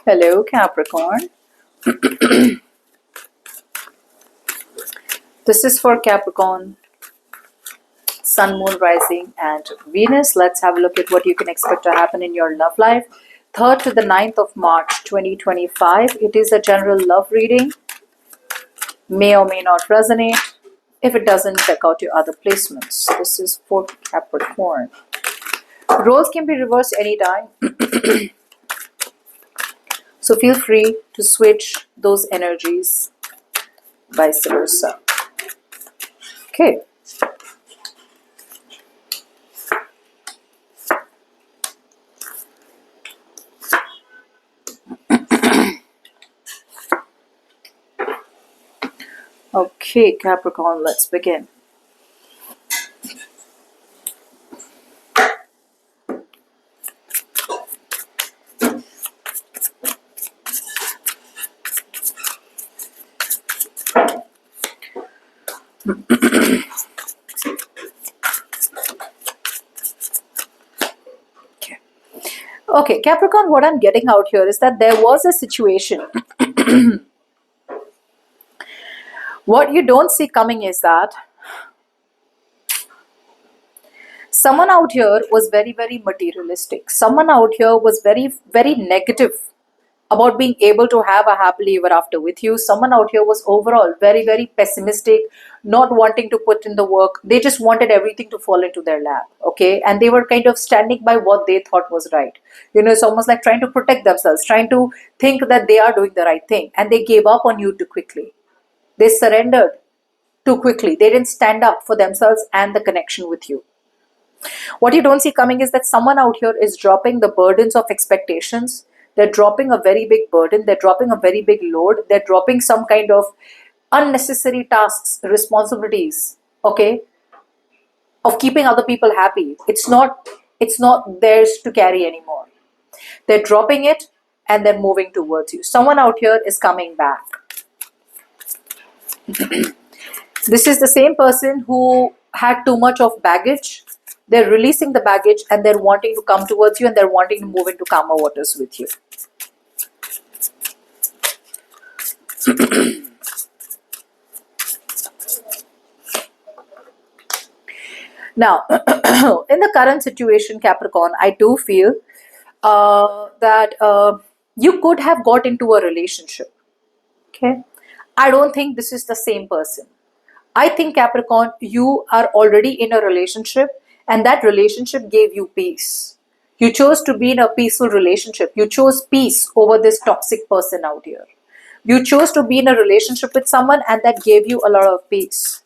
Hello, Capricorn. This is for Capricorn, Sun, Moon, Rising, and Venus. Let's have a look at what you can expect to happen in your love life. 3rd to the 9th of March 2025. It is a general love reading. May or may not resonate. If it doesn't, check out your other placements. This is for Capricorn. Roles can be reversed anytime. So feel free to switch those energies, vice versa. Okay. Okay, Capricorn, let's begin. Okay, Capricorn, what I'm getting out here is that there was a situation. What you don't see coming is that someone out here was very, very materialistic. Someone out here was very, very negative about being able to have a happily ever after with you. Someone out here was overall very, very pessimistic, not wanting to put in the work. They just wanted everything to fall into their lap, okay? And they were kind of standing by what they thought was right. You know, it's almost like trying to protect themselves, trying to think that they are doing the right thing. And they gave up on you too quickly. They surrendered too quickly. They didn't stand up for themselves and the connection with you. What you don't see coming is that someone out here is dropping the burdens of expectations. They're dropping a very big burden. They're dropping a very big load. They're dropping some kind of unnecessary tasks, responsibilities, okay, of keeping other people happy. It's not theirs to carry anymore. They're dropping it and they're moving towards you. Someone out here is coming back. This is the same person who had too much of baggage. They're releasing the baggage and they're wanting to come towards you and they're wanting to move into calmer waters with you. Now, in the current situation, Capricorn, I do feel that you could have got into a relationship. Okay. I don't think this is the same person. I think, Capricorn, you are already in a relationship and that relationship gave you peace. You chose to be in a peaceful relationship. You chose peace over this toxic person out here. You chose to be in a relationship with someone and that gave you a lot of peace.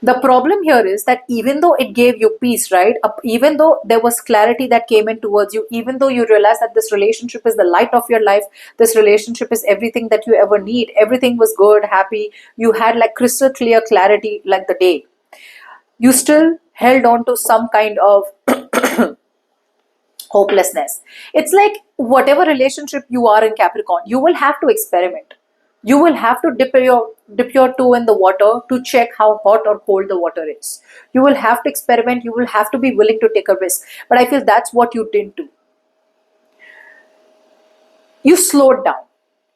The problem here is that even though it gave you peace, right? Even though there was clarity that came in towards you, even though you realized that this relationship is the light of your life, this relationship is everything that you ever need, everything was good, happy, you had like crystal clear clarity like the day, you still held on to some kind of hopelessness. It's like whatever relationship you are in, Capricorn, you will have to experiment. You will have to dip your toe in the water to check how hot or cold the water is. You will have to experiment. You will have to be willing to take a risk. But I feel that's what you didn't do. You slowed down.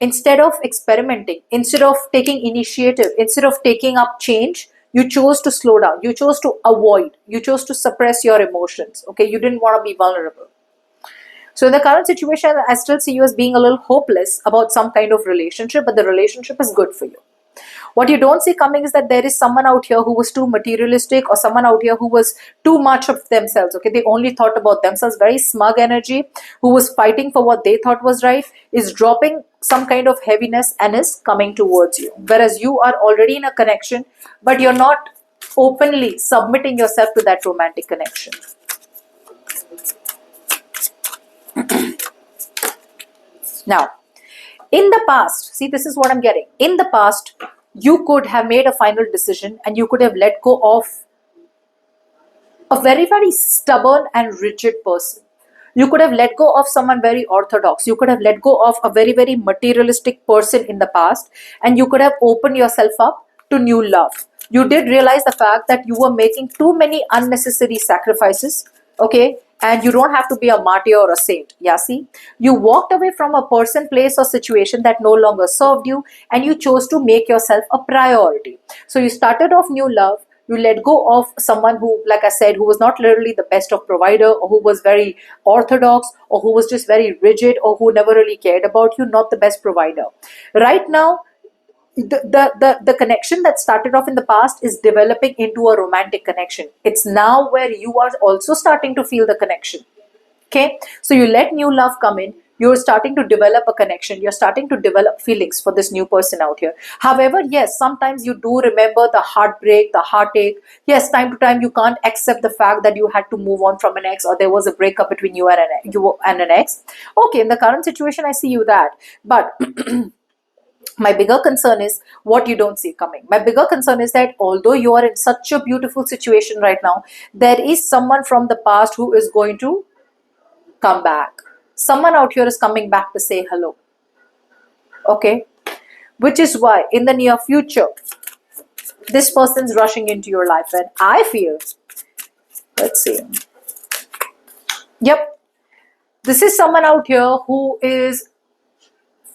Instead of experimenting, instead of taking initiative, instead of taking up change, you chose to slow down. You chose to avoid. You chose to suppress your emotions. Okay, you didn't want to be vulnerable. So in the current situation, I still see you as being a little hopeless about some kind of relationship, but the relationship is good for you. What you don't see coming is that there is someone out here who was too materialistic or someone out here who was too much of themselves. Okay, they only thought about themselves, very smug energy, who was fighting for what they thought was right, is dropping some kind of heaviness and is coming towards you. Whereas you are already in a connection, but you're not openly submitting yourself to that romantic connection. Now, in the past, see, this is what I'm getting. In the past, you could have made a final decision and you could have let go of a very, very stubborn and rigid person. You could have let go of someone very orthodox. You could have let go of a very, very materialistic person in the past and you could have opened yourself up to new love. You did realize the fact that you were making too many unnecessary sacrifices, okay? And you don't have to be a martyr or a saint. Yeah, see, you walked away from a person, place, or situation that no longer served you, and you chose to make yourself a priority. So you started off new love. You let go of someone who, like I said, who was not literally the best of provider, or who was very orthodox, or who was just very rigid, or who never really cared about you, not the best provider. Right now, the connection that started off in the past is developing into a romantic connection. It's now where you are also starting to feel the connection. Okay, so you let new love come in. You're starting to develop a connection. You're starting to develop feelings for this new person out here. However, yes, sometimes you do remember the heartbreak, the heartache. Yes, time to time you can't accept the fact that you had to move on from an ex, or there was a breakup between you and an ex. Okay, in the current situation, I see you that, but my bigger concern is what you don't see coming. My bigger concern is that although you are in such a beautiful situation right now, there is someone from the past who is going to come back. Someone out here is coming back to say hello. Okay? Which is why in the near future, this person's rushing into your life. And I feel, let's see. Yep. This is someone out here who is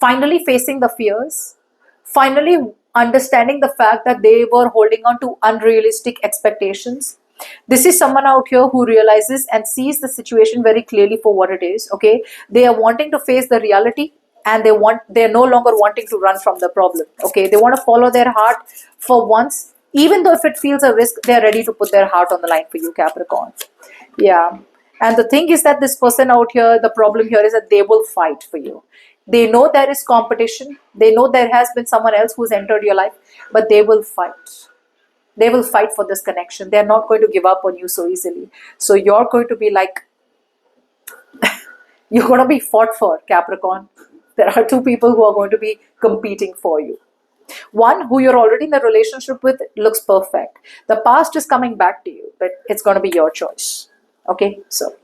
finally facing the fears, finally understanding the fact that they were holding on to unrealistic expectations. This is someone out here who realizes and sees the situation very clearly for what it is. Okay, they are wanting to face the reality, and they're no longer wanting to run from the problem. Okay, they want to follow their heart for once, even though if it feels a risk, they're ready to put their heart on the line for you, Capricorn. Yeah. And the thing is that this person out here, the problem here is that they will fight for you. They know there is competition. They know there has been someone else who's entered your life, but they will fight. They will fight for this connection. They're not going to give up on you so easily. So you're going to be like, you're going to be fought for, Capricorn. There are two people who are going to be competing for you. One who you're already in the relationship with looks perfect. The past is coming back to you, but it's going to be your choice. Okay, so